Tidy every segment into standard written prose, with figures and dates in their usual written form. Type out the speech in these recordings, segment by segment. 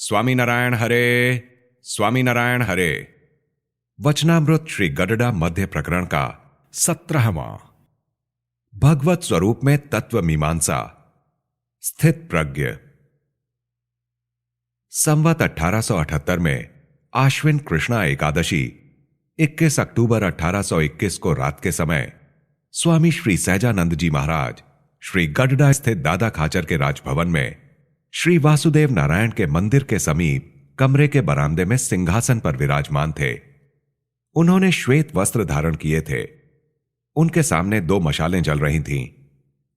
स्वामीनारायण हरे, स्वामीनारायण हरे। वचनामृत श्री गडडा मध्य प्रकरण का 17वां। भगवत स्वरूप में तत्व मीमांसा। स्थित प्रज्ञ। संवत 1878 में आश्विन कृष्णा एकादशी 21 अक्टूबर 1821 को रात के समय स्वामी श्री सहजानंद जी महाराज श्री गडडा स्थित दादा खाचर के राजभवन में श्री वासुदेव नारायण के मंदिर के समीप कमरे के बरामदे में सिंहासन पर विराजमान थे। उन्होंने श्वेत वस्त्र धारण किए थे। उनके सामने 2 मशालें जल रही थीं।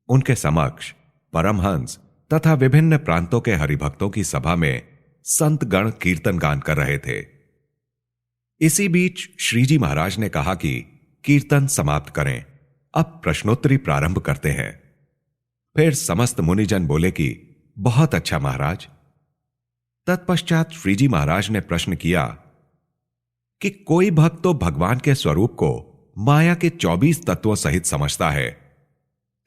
उनके समक्ष परमहंस तथा विभिन्न प्रांतों के हरिभक्तों की सभा में संत गण कीर्तन गान कर रहे थे। इसी बीच श्रीजी महाराज ने कहा कि कीर्तन समाप्त करें, अब प्रश्नोत्तरी प्रारंभ करते हैं। फिर समस्त मुनिजन बोले कि बहुत अच्छा महाराज। तत्पश्चात श्रीजी महाराज ने प्रश्न किया कि कोई भक्त तो भगवान के स्वरूप को माया के 24 तत्वों सहित समझता है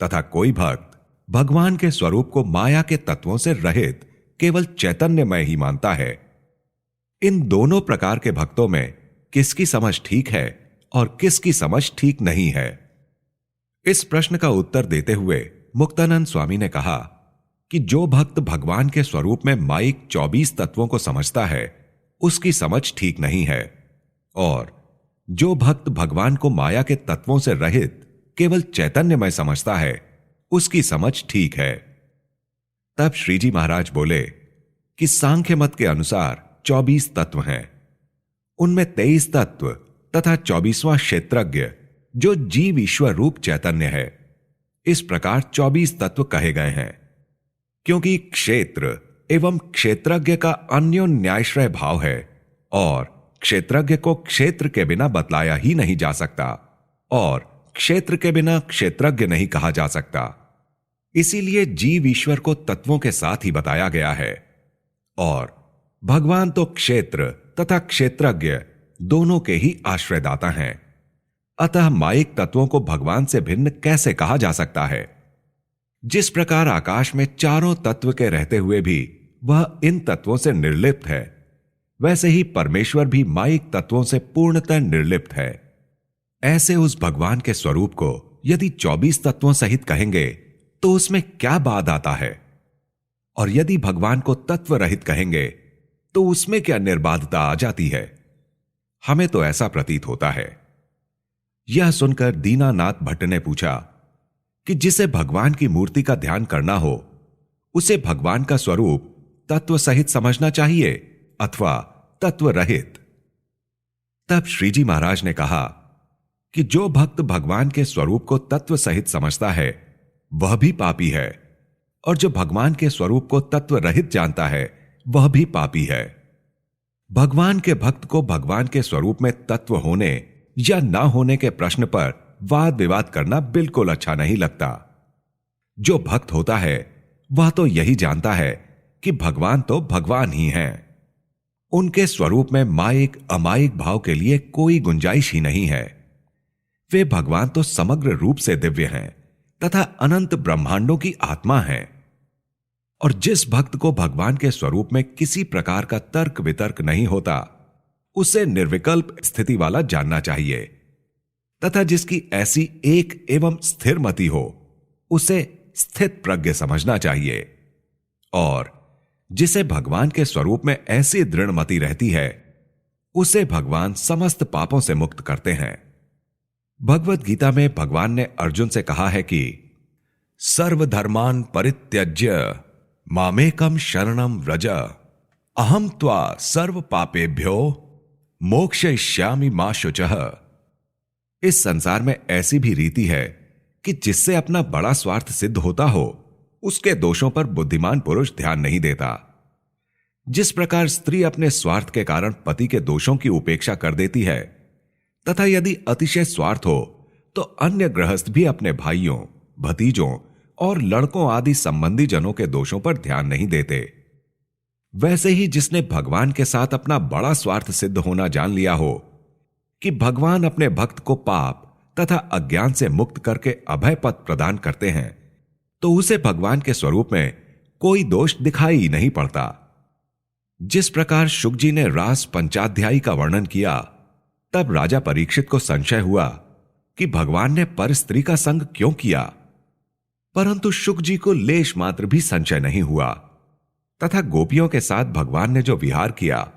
तथा कोई भक्त भगवान के स्वरूप को माया के तत्वों से रहित केवल चैतन्यमय ही मानता है। इन दोनों प्रकार के भक्तों में किसकी समझ ठीक है और किसकी समझ ठीक नहीं है? इस प्रश्न का उत्तर देते हुए मुक्तानंद स्वामी ने कहा कि जो भक्त भगवान के स्वरूप में माइक 24 तत्वों को समझता है उसकी समझ ठीक नहीं है, और जो भक्त भगवान को माया के तत्वों से रहित केवल चैतन्यमय समझता है उसकी समझ ठीक है। तब श्रीजी महाराज बोले कि सांख्य मत के अनुसार 24 तत्व हैं। उनमें 23 तत्व तथा 24वां क्षेत्रज्ञ जो जीव ईश्वर रूप चैतन्य है। इस प्रकार 24 तत्व कहे गए हैं, क्योंकि क्षेत्र एवं क्षेत्रज्ञ का अन्योन्याश्रय भाव है और क्षेत्रज्ञ को क्षेत्र के बिना बतलाया ही नहीं जा सकता और क्षेत्र के बिना क्षेत्रज्ञ नहीं कहा जा सकता। इसीलिए जीव ईश्वर को तत्वों के साथ ही बताया गया है, और भगवान तो क्षेत्र तथा क्षेत्रज्ञ दोनों के ही आश्रयदाता हैं। अतः माइक तत्वों को भगवान से भिन्न कैसे कहा जा सकता है? जिस प्रकार आकाश में चारों तत्व के रहते हुए भी वह इन तत्वों से निर्लिप्त है, वैसे ही परमेश्वर भी माइक तत्वों से पूर्णतः निर्लिप्त है। ऐसे उस भगवान के स्वरूप को यदि 24 तत्वों सहित कहेंगे तो उसमें क्या बात आता है, और यदि भगवान को तत्व रहित कहेंगे तो उसमें क्या निर्बाधता आ जाती है? हमें तो ऐसा प्रतीत होता है। यह सुनकर दीनानाथ भट्ट ने पूछा कि जिसे भगवान की मूर्ति का ध्यान करना हो उसे भगवान का स्वरूप तत्व सहित समझना चाहिए अथवा तत्व रहित? तब श्रीजी महाराज ने कहा कि जो भक्त भगवान के स्वरूप को तत्व सहित समझता है वह भी पापी है, और जो भगवान के स्वरूप को तत्व रहित जानता है वह भी पापी है। भगवान के भक्त को भगवान के स्वरूप में तत्व होने या ना होने के प्रश्न पर वाद विवाद करना बिल्कुल अच्छा नहीं लगता। जो भक्त होता है वह तो यही जानता है कि भगवान तो भगवान ही हैं। उनके स्वरूप में माइक अमाइक भाव के लिए कोई गुंजाइश ही नहीं है। वे भगवान तो समग्र रूप से दिव्य हैं तथा अनंत ब्रह्मांडों की आत्मा हैं। और जिस भक्त को भगवान के स्वरूप में किसी प्रकार का तर्क वितर्क नहीं होता उसे निर्विकल्प स्थिति वाला जानना चाहिए, तथा जिसकी ऐसी एक एवं स्थिर मति हो उसे स्थित प्रज्ञ समझना चाहिए, और जिसे भगवान के स्वरूप में ऐसी दृढ़ मति रहती है उसे भगवान समस्त पापों से मुक्त करते हैं। भगवत गीता में भगवान ने अर्जुन से कहा है कि सर्वधर्मान परित्यज्य मामेकम शरणम व्रज अहम त्वा सर्व पापेभ्यो मोक्षयिष्यामि मा शुचः। इस संसार में ऐसी भी रीति है कि जिससे अपना बड़ा स्वार्थ सिद्ध होता हो उसके दोषों पर बुद्धिमान पुरुष ध्यान नहीं देता। जिस प्रकार स्त्री अपने स्वार्थ के कारण पति के दोषों की उपेक्षा कर देती है, तथा यदि अतिशय स्वार्थ हो तो अन्य गृहस्थ भी अपने भाइयों, भतीजों और लड़कों आदि संबंधी जनों के दोषों पर ध्यान नहीं देते, वैसे ही जिसने भगवान के साथ अपना बड़ा स्वार्थ सिद्ध होना जान लिया हो कि भगवान अपने भक्त को पाप तथा अज्ञान से मुक्त करके अभय पद प्रदान करते हैं, तो उसे भगवान के स्वरूप में कोई दोष दिखाई ही नहीं पड़ता। जिस प्रकार शुक जी ने रास पंचाध्यायी का वर्णन किया, तब राजा परीक्षित को संशय हुआ कि भगवान ने पर स्त्री का संग क्यों किया, परंतु शुक जी को लेश मात्र भी संशय नहीं हुआ तथा गोपियों के साथ भगवान ने जो विहार किया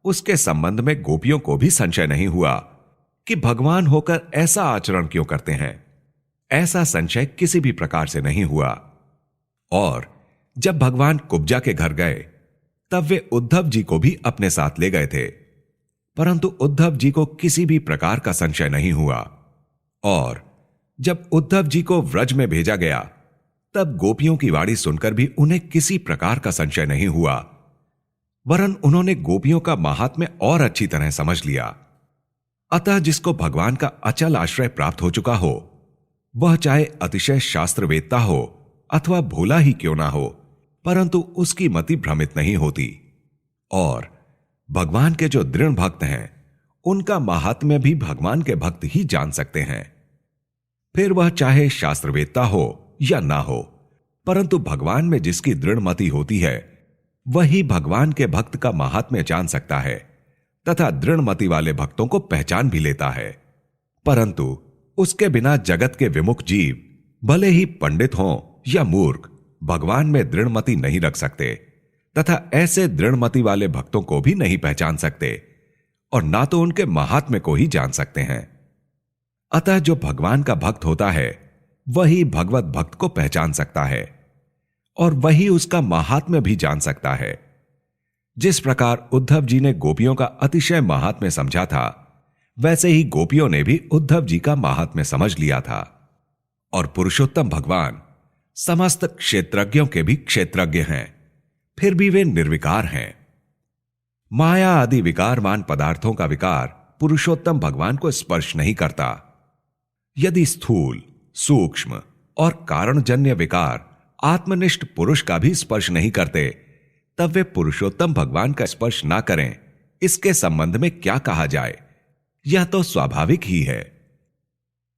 उसके संबंध में गोपियों को भी संशय नहीं हुआ कि भगवान होकर ऐसा आचरण क्यों करते हैं। ऐसा संशय किसी भी प्रकार से नहीं हुआ। और जब भगवान कुब्जा के घर गए तब वे उद्धव जी को भी अपने साथ ले गए थे, परंतु उद्धव जी को किसी भी प्रकार का संशय नहीं हुआ। और जब उद्धव जी को व्रज में भेजा गया तब गोपियों की वाणी सुनकर भी उन्हें किसी प्रकार का संशय नहीं हुआ, वरन उन्होंने गोपियों का महात्म्य और अच्छी तरह समझ लिया। अतः जिसको भगवान का अचल आश्रय प्राप्त हो चुका हो, वह चाहे अतिशय शास्त्रवेत्ता हो अथवा भोला ही क्यों ना हो, परंतु उसकी मति भ्रमित नहीं होती। और भगवान के जो दृढ़ भक्त हैं उनका महात्म्य भी भगवान के भक्त ही जान सकते हैं। फिर वह चाहे शास्त्रवेत्ता हो या ना हो, परंतु भगवान में जिसकी दृढ़ मति होती है वही भगवान के भक्त का महात्म्य जान सकता है तथा दृढ़ मति वाले भक्तों को पहचान भी लेता है। परंतु उसके बिना जगत के विमुख जीव भले ही पंडित हों या मूर्ख भगवान में दृढ़मति नहीं रख सकते तथा ऐसे दृढ़मति वाले भक्तों को भी नहीं पहचान सकते और ना तो उनके महात्म्य को ही जान सकते हैं। अतः जो भगवान का भक्त होता है वही भगवत भक्त को पहचान सकता है और वही उसका महात्म्य भी जान सकता है। जिस प्रकार उद्धव जी ने गोपियों का अतिशय महात्म्य समझा था, वैसे ही गोपियों ने भी उद्धव जी का महात्म्य समझ लिया था। और पुरुषोत्तम भगवान समस्त क्षेत्रज्ञों के भी क्षेत्रज्ञ हैं, फिर भी वे निर्विकार हैं। माया आदि विकारवान पदार्थों का विकार पुरुषोत्तम भगवान को स्पर्श नहीं करता। यदि स्थूल, सूक्ष्म और कारणजन्य विकार आत्मनिष्ठ पुरुष का भी स्पर्श नहीं करते, तब वे पुरुषोत्तम भगवान का स्पर्श ना करें, इसके संबंध में क्या कहा जाए? यह तो स्वाभाविक ही है।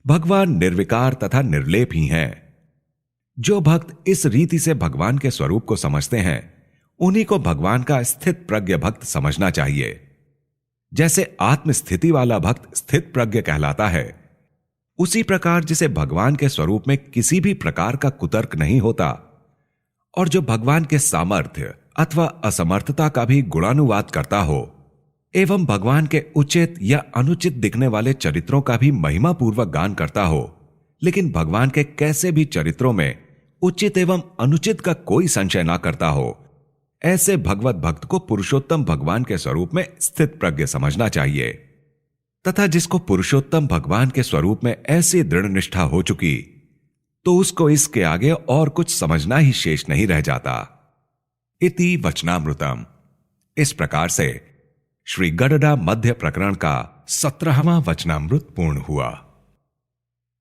भगवान निर्विकार तथा निर्लेप ही हैं। जो भक्त इस रीति से भगवान के स्वरूप को समझते हैं, उन्हीं को भगवान का स्थित प्रज्ञ भक्त समझना चाहिए। जैसे आत्मस्थिति वाला भक्त स्थित प्रज्ञ कहलाता है, उसी प्रकार जिसे भगवान के स्वरूप में किसी भी प्रकार का कुतर्क नहीं होता और जो भगवान के सामर्थ्य अथवा असमर्थता का भी गुणानुवाद करता हो एवं भगवान के उचित या अनुचित दिखने वाले चरित्रों का भी महिमा पूर्वक गान करता हो, लेकिन भगवान के कैसे भी चरित्रों में उचित एवं अनुचित का कोई संशय ना करता हो, ऐसे भगवत भक्त को पुरुषोत्तम भगवान के स्वरूप में स्थित प्रज्ञ समझना चाहिए। तथा जिसको पुरुषोत्तम भगवान के स्वरूप में ऐसी दृढ़ निष्ठा हो चुकी, तो उसको इसके आगे और कुछ समझना ही शेष नहीं रह जाता। इति वचनामृतम। इस प्रकार से श्री गडडा मध्य प्रकरण का 17वां वचनामृत पूर्ण हुआ।